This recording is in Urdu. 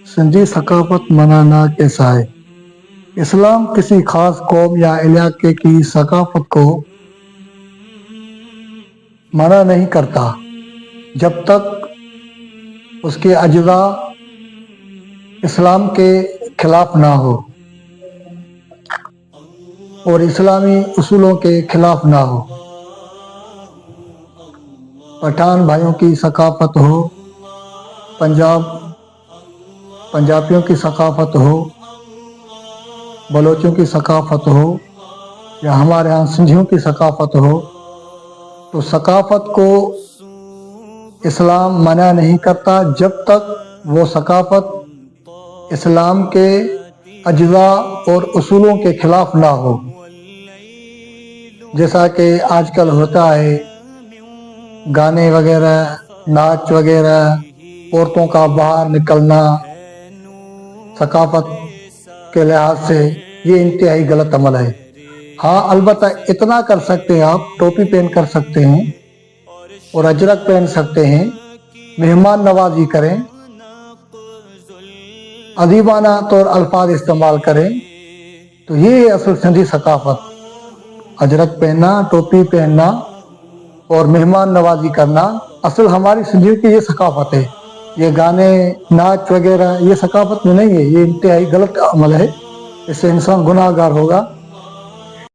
سندھی ثقافت منانا کیسا ہے؟ اسلام کسی خاص قوم یا علاقے کی ثقافت کو منع نہیں کرتا جب تک اس کے اجزاء اسلام کے خلاف نہ ہو اور اسلامی اصولوں کے خلاف نہ ہو۔ پٹھان بھائیوں کی ثقافت ہو، پنجابیوں کی ثقافت ہو، بلوچوں کی ثقافت ہو یا ہمارے ہاں سندھیوں کی ثقافت ہو، تو ثقافت کو اسلام منع نہیں کرتا جب تک وہ ثقافت اسلام کے اجزاء اور اصولوں کے خلاف نہ ہو۔ جیسا کہ آج کل ہوتا ہے، گانے وغیرہ، ناچ وغیرہ، عورتوں کا باہر نکلنا ثقافت کے لحاظ سے یہ انتہائی غلط عمل ہے۔ ہاں البتہ اتنا کر سکتے ہیں، آپ ٹوپی پہن کر سکتے ہیں اور اجرک پہن سکتے ہیں، مہمان نوازی کریں، ادیبانہ طور الفاظ استعمال کریں، تو یہ اصل سندھی ثقافت، اجرک پہننا، ٹوپی پہننا اور مہمان نوازی کرنا اصل ہماری سندھیوں کی یہ ثقافت ہے۔ یہ گانے، ناچ وغیرہ یہ ثقافت میں نہیں ہے، یہ انتہائی غلط عمل ہے، اس سے انسان گناہ گار ہوگا۔